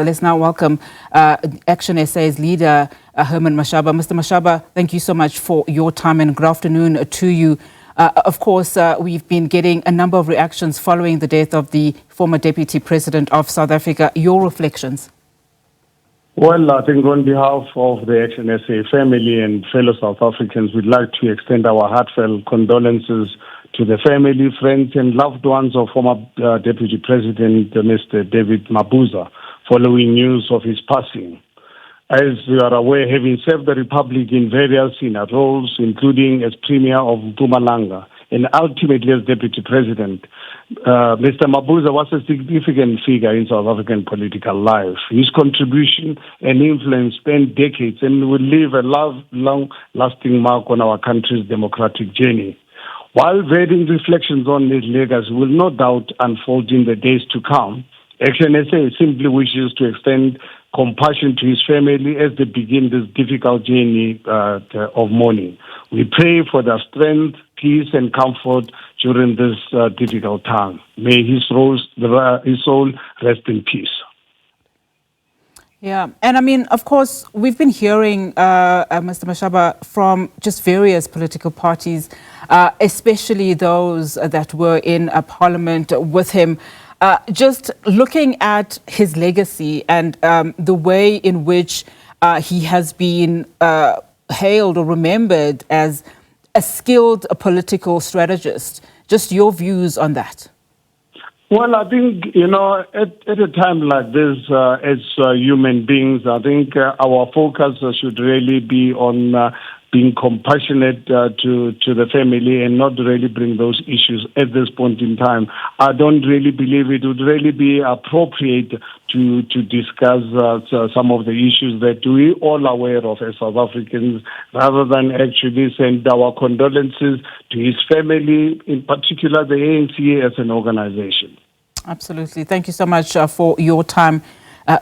let's now welcome ActionSA's leader, Herman Mashaba. Mr. Mashaba, thank you so much for your time and good afternoon to you. Of course, we've been getting a number of reactions following the death of the former Deputy President of South Africa. Your reflections? Well, I think on behalf of the ActionSA family and fellow South Africans, we'd like to extend our heartfelt condolences to the family, friends, and loved ones of former Deputy President Mr. David Mabuza, following news of his passing. As you are aware, having served the Republic in various senior roles, including as Premier of Mpumalanga and ultimately as Deputy President, Mr. Mabuza was a significant figure in South African political life. His contribution and influence spanned decades and will leave a long-lasting mark on our country's democratic journey. While varying reflections on his legacy will no doubt unfold in the days to come, ActionSA simply wishes to extend compassion to his family as they begin this difficult journey of mourning. We pray for their strength, peace, and comfort during this difficult time. May his soul rest in peace. Yeah, and I mean, of course, we've been hearing, Mr. Mashaba, from just various political parties, especially those that were in Parliament with him, just looking at his legacy and the way in which he has been hailed or remembered as a skilled political strategist. Just your views on that. Well, I think, at a time like this, as human beings, I think our focus should really be on being compassionate to the family and not really bring those issues at this point in time. I don't really believe it would really be appropriate to discuss some of the issues that we all are aware of as South Africans, rather than actually send our condolences to his family, in particular the ANC as an organization. Absolutely. Thank you so much for your time.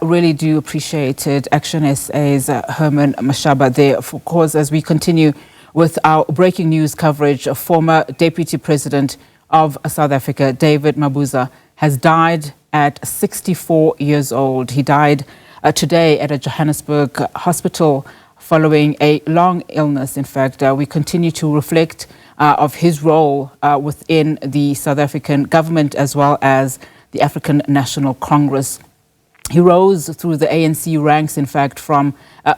Really do appreciate it. ActionSA's Herman Mashaba there. Of course, as we continue with our breaking news coverage, former Deputy President of South Africa, David Mabuza, has died at 64 years old. He died today at a Johannesburg hospital following a long illness. In fact, we continue to reflect of his role within the South African government as well as the African National Congress. He rose through the ANC ranks, in fact, from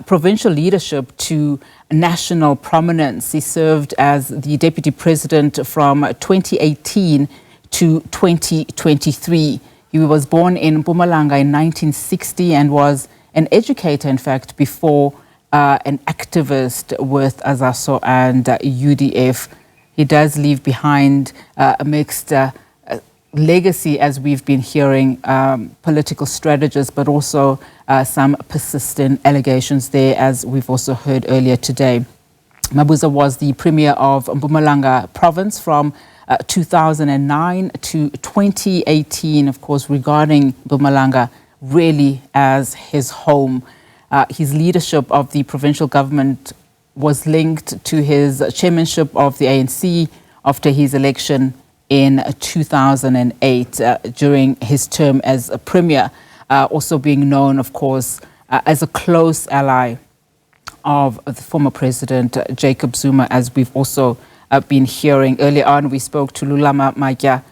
provincial leadership to national prominence. He served as the deputy president from 2018 to 2023. He was born in Mpumalanga in 1960 and was an educator, in fact, before an activist with ACtionSA and UDF. He does leave behind a mixed legacy, as we've been hearing, political strategist, but also some persistent allegations there, as we've also heard earlier today. Mabuza was the premier of Mpumalanga province from 2009 to 2018, of course, regarding Mpumalanga really as his home. His leadership of the provincial government was linked to his chairmanship of the ANC after his election in 2008 during his term as a premier, also being known, of course, as a close ally of the former president, Jacob Zuma, as we've also been hearing. Earlier on, we spoke to Lulama Maja,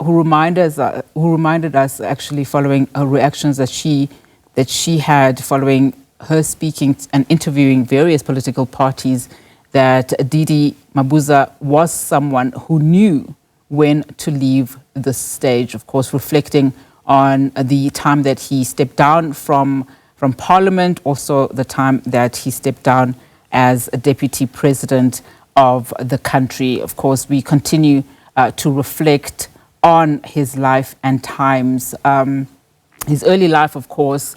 who reminded us, actually, following her reactions that she had following her speaking and interviewing various political parties, that Didi Mabuza was someone who knew when to leave the stage, of course, reflecting on the time that he stepped down from Parliament, also the time that he stepped down as a deputy president of the country. Of course, we continue to reflect on his life and times. His early life, of course,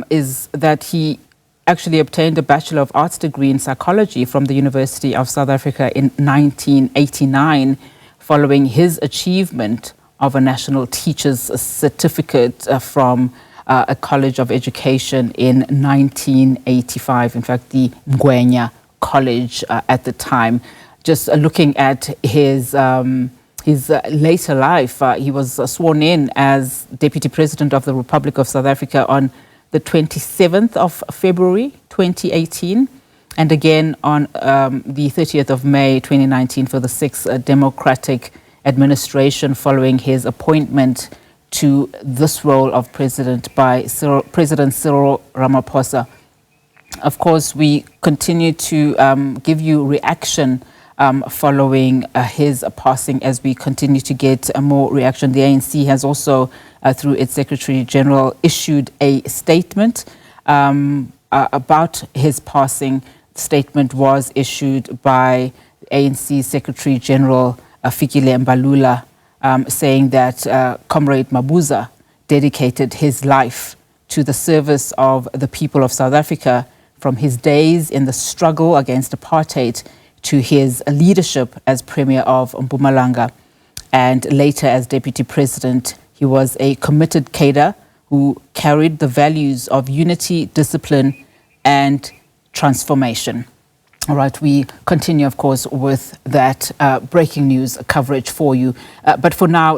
is that he actually obtained a Bachelor of Arts degree in psychology from the University of South Africa in 1989, following his achievement of a National Teacher's Certificate from a College of Education in 1985, in fact, the Ngwenya College at the time. Just looking at his later life, he was sworn in as Deputy President of the Republic of South Africa on the 27th of February 2018, and again on the 30th of May 2019 for the sixth Democratic administration following his appointment to this role of president by President Cyril Ramaphosa. Of course, we continue to give you reaction following his passing as we continue to get more reaction. The ANC has also, through its Secretary General, issued a statement about his passing. The statement was issued by ANC Secretary General Fikile Mbalula, saying that Comrade Mabuza dedicated his life to the service of the people of South Africa from his days in the struggle against apartheid to his leadership as Premier of Mpumalanga and later as Deputy President. He was a committed cadre who carried the values of unity, discipline and transformation. All right, we continue, of course, with that breaking news coverage for you. But for now,